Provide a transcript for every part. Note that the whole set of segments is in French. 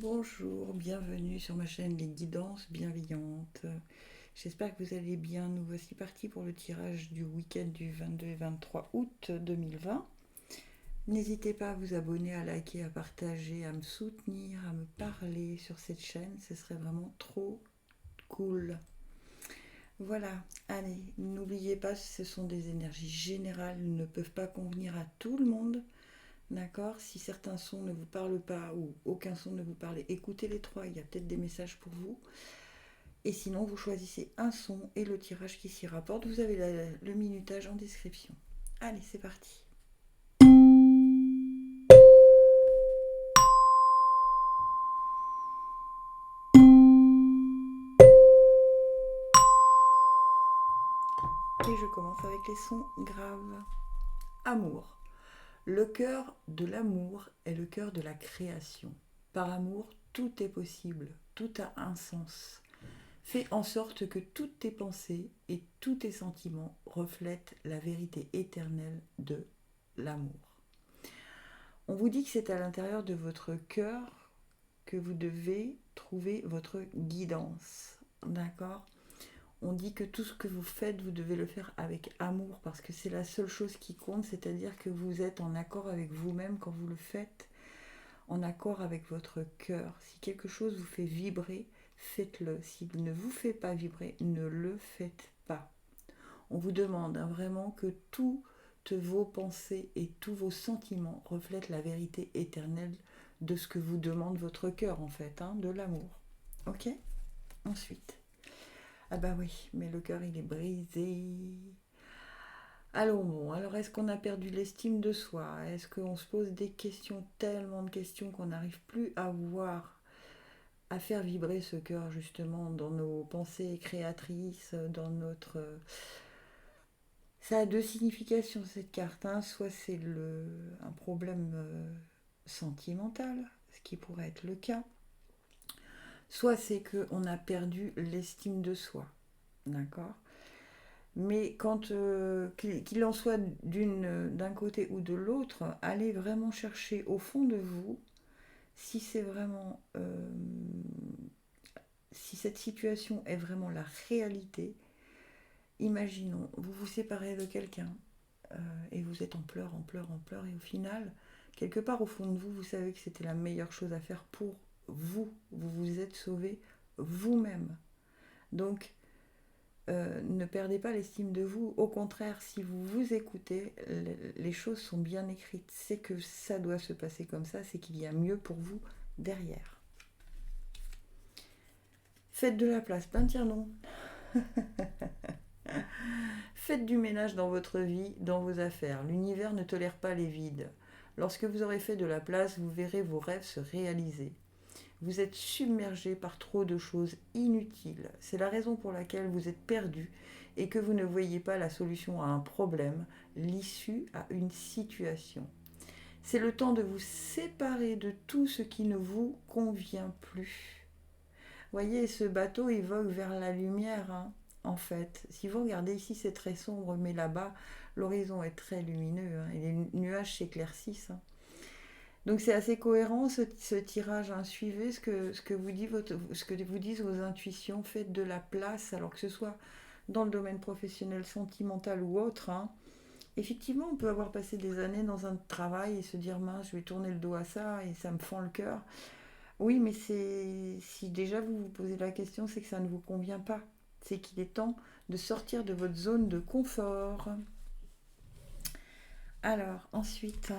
Bonjour, bienvenue sur ma chaîne Les Guidances Bienveillantes. J'espère que vous allez bien. Nous voici partis pour le tirage du week-end du 22 et 23 août 2020. N'hésitez pas à vous abonner, à liker, à partager, à me soutenir, à me parler sur cette chaîne. Ce serait vraiment trop cool. Voilà, allez, n'oubliez pas, ce sont des énergies générales, elles ne peuvent pas convenir à tout le monde. D'accord. Si certains sons ne vous parlent pas ou aucun son ne vous parle, écoutez les trois, il y a peut-être des messages pour vous. Et sinon, vous choisissez un son et le tirage qui s'y rapporte. Vous avez le minutage en description. Allez, c'est parti. Et je commence avec les sons graves. Amour. Le cœur de l'amour est le cœur de la création. Par amour, tout est possible, tout a un sens. Fais en sorte que toutes tes pensées et tous tes sentiments reflètent la vérité éternelle de l'amour. On vous dit que c'est à l'intérieur de votre cœur que vous devez trouver votre guidance. D'accord. On dit que tout ce que vous faites, vous devez le faire avec amour parce que c'est la seule chose qui compte, c'est-à-dire que vous êtes en accord avec vous-même quand vous le faites, en accord avec votre cœur. Si quelque chose vous fait vibrer, faites-le. S'il ne vous fait pas vibrer, ne le faites pas. On vous demande vraiment que toutes vos pensées et tous vos sentiments reflètent la vérité éternelle de ce que vous demande votre cœur en fait, de l'amour. Ok. Ensuite. Ah bah oui, mais le cœur il est brisé. Alors est-ce qu'on a perdu l'estime de soi? Est-ce qu'on se pose des questions, tellement de questions qu'on n'arrive plus à voir, à faire vibrer ce cœur justement dans nos pensées créatrices, dans notre... Ça a deux significations cette carte, soit c'est un problème sentimental, ce qui pourrait être le cas, soit c'est qu'on a perdu l'estime de soi, d'accord. Mais qu'il en soit d'un côté ou de l'autre, allez vraiment chercher au fond de vous si c'est vraiment si cette situation est vraiment la réalité. Imaginons, vous vous séparez de quelqu'un et vous êtes en pleurs, et au final, quelque part au fond de vous, vous savez que c'était la meilleure chose à faire pour vous. Vous vous êtes sauvé vous-même. Donc, ne perdez pas l'estime de vous. Au contraire, si vous vous écoutez, les choses sont bien écrites. C'est que ça doit se passer comme ça, c'est qu'il y a mieux pour vous derrière. Faites de la place, ben tiens non. Faites du ménage dans votre vie, dans vos affaires. L'univers ne tolère pas les vides. Lorsque vous aurez fait de la place, vous verrez vos rêves se réaliser. Vous êtes submergé par trop de choses inutiles. C'est la raison pour laquelle vous êtes perdu et que vous ne voyez pas la solution à un problème, l'issue à une situation. C'est le temps de vous séparer de tout ce qui ne vous convient plus. Voyez, ce bateau il vogue vers la lumière, en fait. Si vous regardez ici, c'est très sombre, mais là-bas, l'horizon est très lumineux, et les nuages s'éclaircissent. Donc c'est assez cohérent ce tirage. Suivez ce que vous disent vos intuitions. Faites de la place, alors que ce soit dans le domaine professionnel, sentimental ou autre. Effectivement, on peut avoir passé des années dans un travail et se dire mince, je vais tourner le dos à ça et ça me fend le cœur. Oui, mais si déjà vous vous posez la question, c'est que ça ne vous convient pas. C'est qu'il est temps de sortir de votre zone de confort. Alors, ensuite,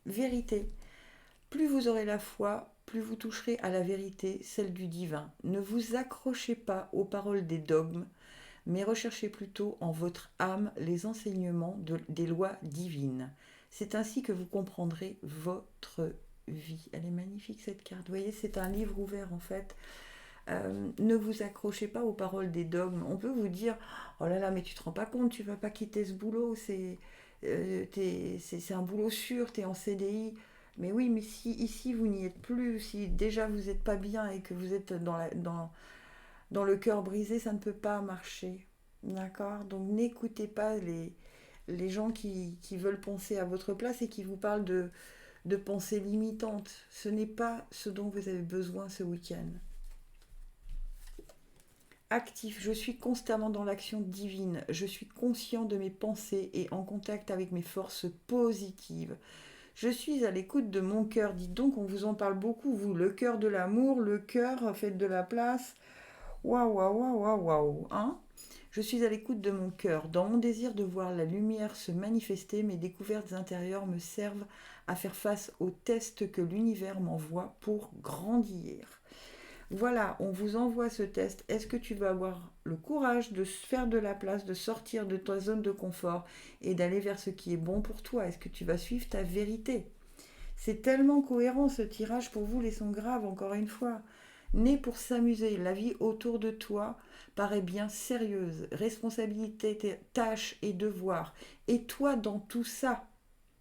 vérité. Plus vous aurez la foi, plus vous toucherez à la vérité, celle du divin. Ne vous accrochez pas aux paroles des dogmes, mais recherchez plutôt en votre âme les enseignements des lois divines. C'est ainsi que vous comprendrez votre vie. Elle est magnifique cette carte. Vous voyez, c'est un livre ouvert en fait. Ne vous accrochez pas aux paroles des dogmes. On peut vous dire oh là là, mais tu te rends pas compte, tu vas pas quitter ce boulot, c'est un boulot sûr, tu es en CDI. Mais oui, mais si ici vous n'y êtes plus, si déjà vous n'êtes pas bien et que vous êtes dans le cœur brisé, ça ne peut pas marcher. D'accord. Donc n'écoutez pas les gens qui veulent penser à votre place et qui vous parlent de pensées limitantes. Ce n'est pas ce dont vous avez besoin ce week-end. Actif, je suis constamment dans l'action divine, je suis conscient de mes pensées et en contact avec mes forces positives. Je suis à l'écoute de mon cœur, dites donc, on vous en parle beaucoup, vous, le cœur de l'amour, le cœur, faites de la place. Waouh, waouh, waouh, waouh, waouh, hein? Je suis à l'écoute de mon cœur. Dans mon désir de voir la lumière se manifester, mes découvertes intérieures me servent à faire face aux tests que l'univers m'envoie pour grandir. Voilà, on vous envoie ce test. Est-ce que tu vas avoir le courage de faire de la place, de sortir de ta zone de confort et d'aller vers ce qui est bon pour toi? Est-ce que tu vas suivre ta vérité? C'est tellement cohérent ce tirage pour vous, les sons graves, encore une fois. Né pour s'amuser, la vie autour de toi paraît bien sérieuse. Responsabilité, tâches et devoirs. Et toi dans tout ça?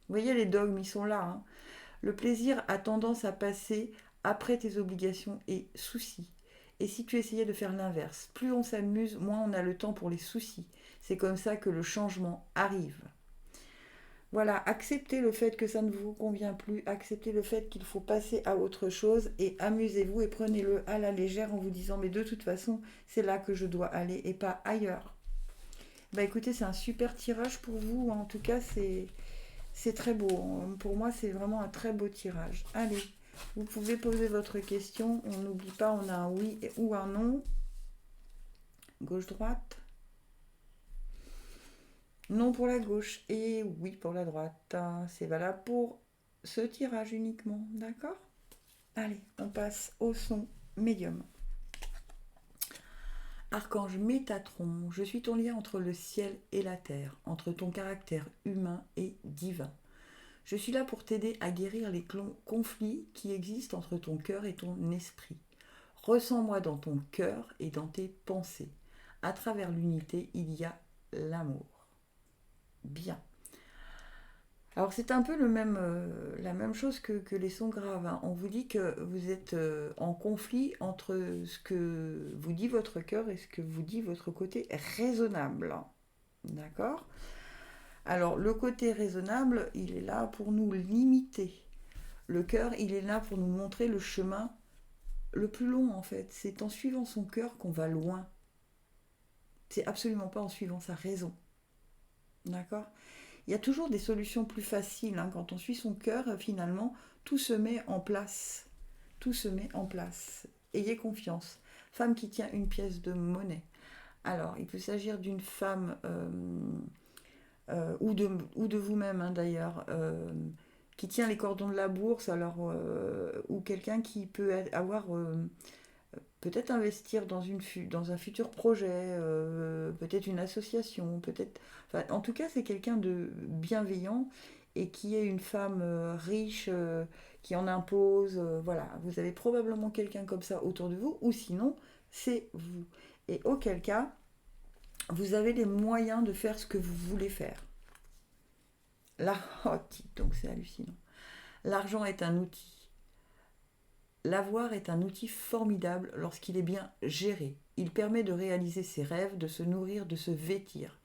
Vous voyez, les dogmes, ils sont là, hein. Le plaisir a tendance à passer après tes obligations et soucis. Et si tu essayais de faire l'inverse, plus on s'amuse, moins on a le temps pour les soucis. C'est comme ça que le changement arrive. Voilà, acceptez le fait que ça ne vous convient plus, acceptez le fait qu'il faut passer à autre chose et amusez-vous et prenez-le à la légère en vous disant mais de toute façon c'est là que je dois aller et pas ailleurs. Bah écoutez, c'est un super tirage pour vous, en tout cas c'est très beau. Pour moi c'est vraiment un très beau tirage. Allez, vous pouvez poser votre question, on n'oublie pas, on a un oui ou un non. Gauche-droite. Non pour la gauche et oui pour la droite. C'est valable pour ce tirage uniquement, d'accord? Allez, on passe au son médium. Archange Métatron, je suis ton lien entre le ciel et la terre, entre ton caractère humain et divin. Je suis là pour t'aider à guérir les conflits qui existent entre ton cœur et ton esprit. Ressens-moi dans ton cœur et dans tes pensées. À travers l'unité, il y a l'amour. Bien. Alors c'est un peu la même chose que les sons graves, hein. On vous dit que vous êtes en conflit entre ce que vous dit votre cœur et ce que vous dit votre côté raisonnable. D'accord? Alors le côté raisonnable, il est là pour nous limiter. Le cœur, il est là pour nous montrer le chemin le plus long en fait. C'est en suivant son cœur qu'on va loin. C'est absolument pas en suivant sa raison. D'accord? Il y a toujours des solutions plus faciles, hein. Quand on suit son cœur, finalement, tout se met en place. Tout se met en place. Ayez confiance. Femme qui tient une pièce de monnaie. Alors, il peut s'agir d'une femme ou de vous-même, hein, d'ailleurs, qui tient les cordons de la bourse, alors, ou quelqu'un qui peut avoir peut-être investir dans un futur projet, peut-être une association, peut-être. Enfin, en tout cas, c'est quelqu'un de bienveillant et qui est une femme riche, qui en impose. Voilà, vous avez probablement quelqu'un comme ça autour de vous, ou sinon, c'est vous. Et auquel cas, vous avez les moyens de faire ce que vous voulez faire. Là, oh, donc c'est hallucinant. L'argent est un outil. L'avoir est un outil formidable lorsqu'il est bien géré. Il permet de réaliser ses rêves, de se nourrir, de se vêtir.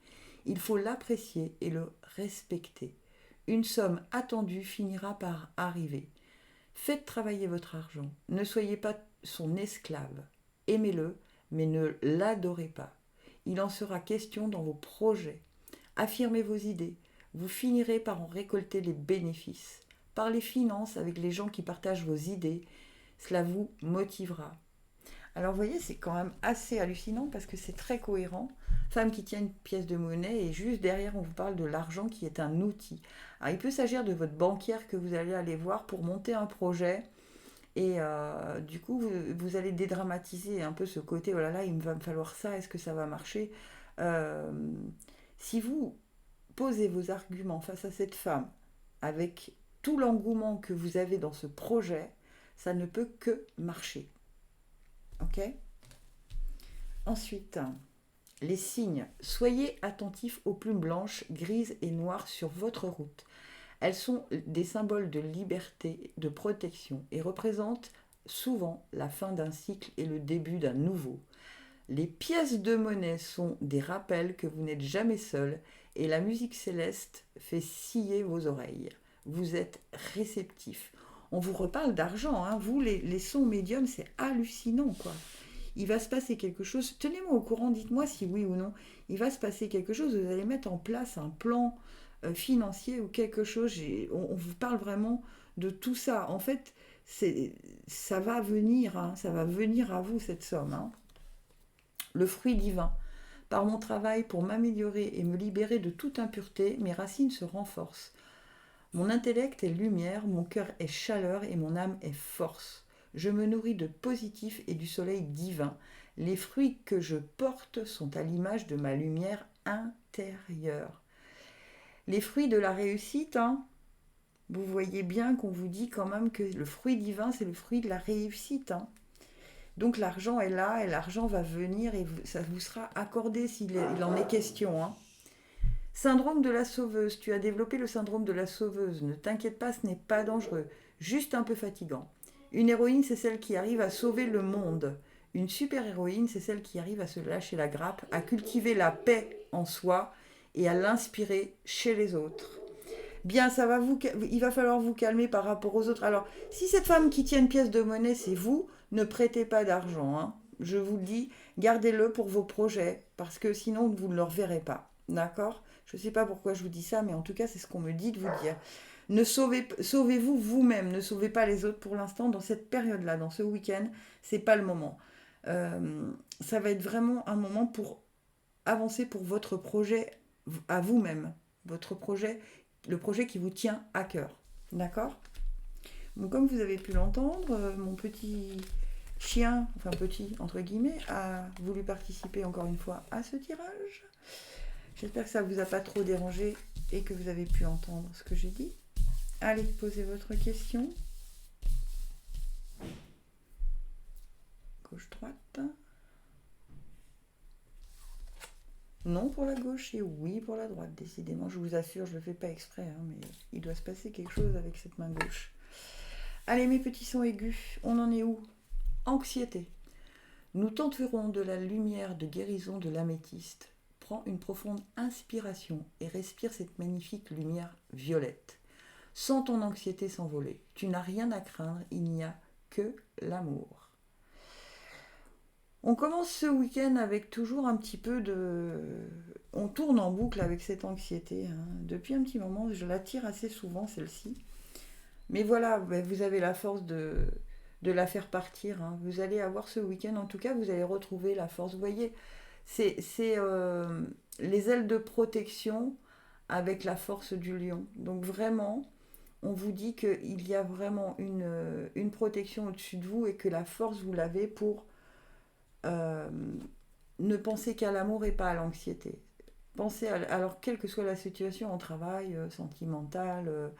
Il faut l'apprécier et le respecter. Une somme attendue finira par arriver. Faites travailler votre argent. Ne soyez pas son esclave. Aimez-le, mais ne l'adorez pas. Il en sera question dans vos projets. Affirmez vos idées. Vous finirez par en récolter les bénéfices. Parlez finances avec les gens qui partagent vos idées. Cela vous motivera. Alors vous voyez, c'est quand même assez hallucinant parce que c'est très cohérent. Femme qui tient une pièce de monnaie et juste derrière on vous parle de l'argent qui est un outil. Alors il peut s'agir de votre banquière que vous allez aller voir pour monter un projet et du coup vous allez dédramatiser un peu ce côté, oh là là, il va me falloir ça, est-ce que ça va marcher? Euh, Si vous posez vos arguments face à cette femme avec tout l'engouement que vous avez dans ce projet, ça ne peut que marcher. Ok? Ensuite, les signes. Soyez attentifs aux plumes blanches, grises et noires sur votre route. Elles sont des symboles de liberté, de protection et représentent souvent la fin d'un cycle et le début d'un nouveau. Les pièces de monnaie sont des rappels que vous n'êtes jamais seul et la musique céleste fait scier vos oreilles. Vous êtes réceptif. On vous reparle d'argent, hein. Vous, les sons médiums, c'est hallucinant, quoi. Il va se passer quelque chose. Tenez-moi au courant, dites-moi si oui ou non. Il va se passer quelque chose, vous allez mettre en place un plan financier ou quelque chose. On vous parle vraiment de tout ça. En fait, ça va venir, hein, ça va venir à vous, cette somme, hein. Le fruit divin. Par mon travail pour m'améliorer et me libérer de toute impureté, mes racines se renforcent. Mon intellect est lumière, mon cœur est chaleur et mon âme est force. Je me nourris de positif et du soleil divin. Les fruits que je porte sont à l'image de ma lumière intérieure. Les fruits de la réussite, hein, vous voyez bien qu'on vous dit quand même que le fruit divin, c'est le fruit de la réussite, hein. Donc l'argent est là et l'argent va venir et ça vous sera accordé s'il en est question, hein. Syndrome de la sauveuse. Tu as développé le syndrome de la sauveuse. Ne t'inquiète pas, ce n'est pas dangereux. Juste un peu fatigant. Une héroïne, c'est celle qui arrive à sauver le monde. Une super-héroïne, c'est celle qui arrive à se lâcher la grappe, à cultiver la paix en soi et à l'inspirer chez les autres. Bien, il va falloir vous calmer par rapport aux autres. Alors, si cette femme qui tient une pièce de monnaie, c'est vous, ne prêtez pas d'argent, hein. Je vous le dis, gardez-le pour vos projets, parce que sinon, vous ne le reverrez pas. D'accord ? Je ne sais pas pourquoi je vous dis ça, mais en tout cas, c'est ce qu'on me dit de vous dire. Sauvez-vous vous-même, ne sauvez pas les autres pour l'instant dans cette période-là, dans ce week-end, c'est pas le moment. Ça va être vraiment un moment pour avancer pour votre projet à vous-même, votre projet, le projet qui vous tient à cœur. D'accord ? Donc, comme vous avez pu l'entendre, mon petit chien, enfin petit entre guillemets, a voulu participer encore une fois à ce tirage. J'espère que ça ne vous a pas trop dérangé et que vous avez pu entendre ce que j'ai dit. Allez, posez votre question. Gauche-droite. Non pour la gauche et oui pour la droite. Décidément, je vous assure, je ne le fais pas exprès, hein, mais il doit se passer quelque chose avec cette main gauche. Allez, mes petits sons aigus, on en est où ? Anxiété. Nous tenterons de la lumière de guérison de l'améthyste. Prends une profonde inspiration et respire cette magnifique lumière violette. Sens ton anxiété s'envoler. Tu n'as rien à craindre, il n'y a que l'amour. On commence ce week-end avec toujours un petit peu de... On tourne en boucle avec cette anxiété, hein. Depuis un petit moment, je l'attire assez souvent, celle-ci. Mais voilà, vous avez la force de la faire partir, hein. Vous allez avoir ce week-end, en tout cas, vous allez retrouver la force. Vous voyez, c'est les ailes de protection avec la force du lion. Donc vraiment, on vous dit qu'il y a vraiment une protection au-dessus de vous et que la force, vous l'avez pour ne penser qu'à l'amour et pas à l'anxiété. Pensez alors, quelle que soit la situation en travail, sentimentale,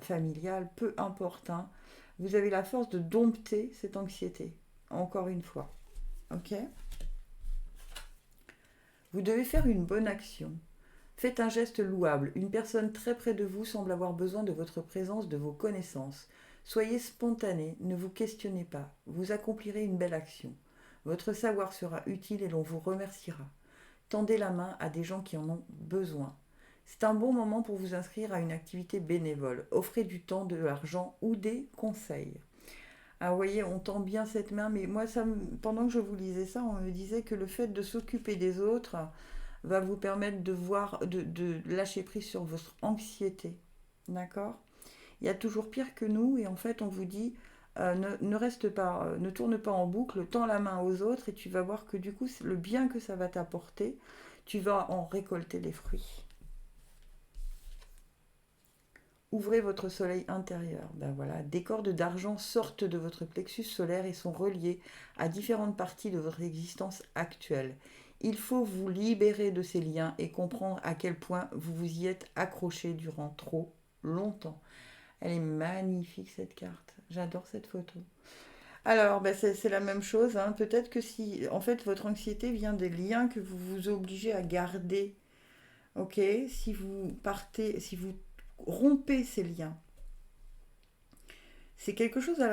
familiale, peu importe, hein, vous avez la force de dompter cette anxiété. Encore une fois. Ok ? Vous devez faire une bonne action. Faites un geste louable. Une personne très près de vous semble avoir besoin de votre présence, de vos connaissances. Soyez spontané, ne vous questionnez pas. Vous accomplirez une belle action. Votre savoir sera utile et l'on vous remerciera. Tendez la main à des gens qui en ont besoin. C'est un bon moment pour vous inscrire à une activité bénévole. Offrez du temps, de l'argent ou des conseils. Ah, vous voyez, on tend bien cette main, mais moi, pendant que je vous lisais ça, on me disait que le fait de s'occuper des autres va vous permettre de lâcher prise sur votre anxiété. D'accord ? Il y a toujours pire que nous, et en fait, on vous dit, ne reste pas, ne tourne pas en boucle, tends la main aux autres, et tu vas voir que du coup, le bien que ça va t'apporter, tu vas en récolter les fruits. Ouvrez votre soleil intérieur. Ben voilà, des cordes d'argent sortent de votre plexus solaire et sont reliées à différentes parties de votre existence actuelle. Il faut vous libérer de ces liens et comprendre à quel point vous vous y êtes accroché durant trop longtemps. Elle est magnifique cette carte. J'adore cette photo. Alors, c'est la même chose, hein. Peut-être que si, en fait, votre anxiété vient des liens que vous vous obligez à garder. Ok ? Si vous partez, si vous rompez ces liens, c'est quelque chose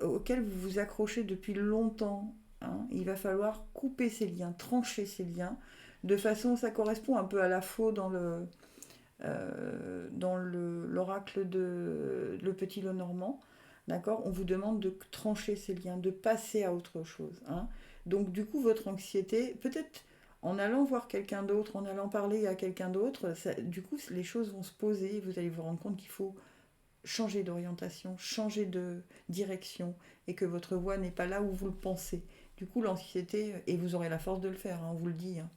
auquel vous vous accrochez depuis longtemps, hein. Il va falloir couper ces liens, trancher ces liens, de façon, ça correspond un peu à la faux dans dans l'oracle de Le Petit Lenormand, d'accord, on vous demande de trancher ces liens, de passer à autre chose. Hein. Donc du coup, votre anxiété, peut-être en allant voir quelqu'un d'autre, en allant parler à quelqu'un d'autre, du coup, les choses vont se poser, vous allez vous rendre compte qu'il faut changer d'orientation, changer de direction, et que votre voie n'est pas là où vous le pensez. Du coup, l'anxiété, et vous aurez la force de le faire, hein, on vous le dit. Hein.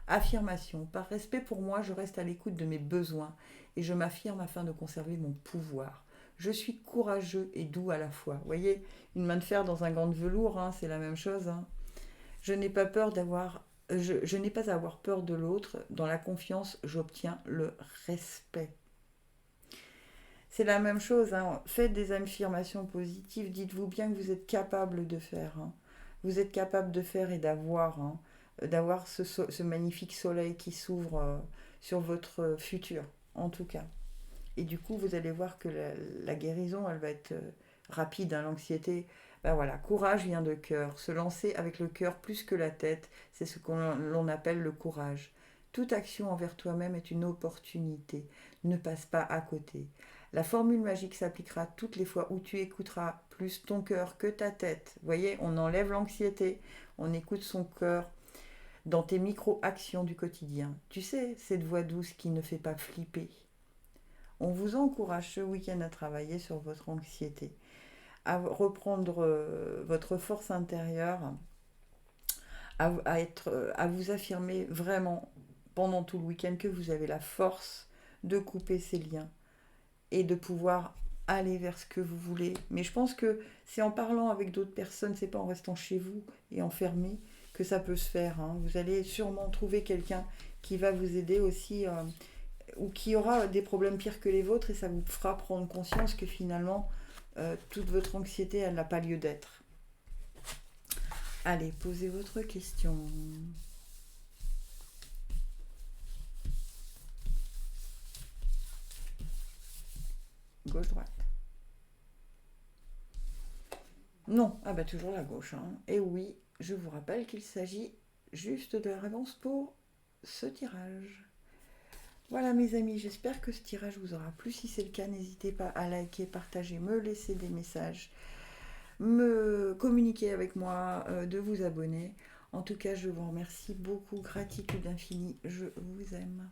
Affirmation. Par respect pour moi, je reste à l'écoute de mes besoins et je m'affirme afin de conserver mon pouvoir. Je suis courageux et doux à la fois. Vous voyez, une main de fer dans un gant de velours, hein, c'est la même chose. Hein. Je n'ai pas peur d'avoir... je n'ai pas à avoir peur de l'autre. Dans la confiance, j'obtiens le respect. C'est la même chose. Hein. Faites des affirmations positives. Dites-vous bien que vous êtes capable de faire. Hein. Vous êtes capable de faire et d'avoir. Hein. D'avoir ce magnifique soleil qui s'ouvre sur votre futur, en tout cas. Et du coup, vous allez voir que la guérison, elle va être rapide. Hein, l'anxiété, ben voilà, courage vient de cœur. Se lancer avec le cœur plus que la tête, c'est ce qu'on appelle le courage. Toute action envers toi-même est une opportunité. Ne passe pas à côté. La formule magique s'appliquera toutes les fois où tu écouteras plus ton cœur que ta tête. Vous voyez, on enlève l'anxiété, on écoute son cœur dans tes micro-actions du quotidien. Tu sais, cette voix douce qui ne fait pas flipper. On vous encourage ce week-end à travailler sur votre anxiété, à reprendre votre force intérieure, à vous affirmer vraiment pendant tout le week-end que vous avez la force de couper ces liens et de pouvoir aller vers ce que vous voulez. Mais je pense que c'est en parlant avec d'autres personnes, c'est pas en restant chez vous et enfermé que ça peut se faire. Hein. Vous allez sûrement trouver quelqu'un qui va vous aider aussi ou qui aura des problèmes pires que les vôtres et ça vous fera prendre conscience que finalement toute votre anxiété, elle n'a pas lieu d'être. Allez, posez votre question. Gauche-droite. Non, ah bah toujours la gauche. Hein. Et oui, je vous rappelle qu'il s'agit juste de la réponse pour ce tirage. Voilà mes amis, j'espère que ce tirage vous aura plu. Si c'est le cas, n'hésitez pas à liker, partager, me laisser des messages, me communiquer avec moi, de vous abonner. En tout cas, je vous remercie beaucoup, gratitude infinie, je vous aime.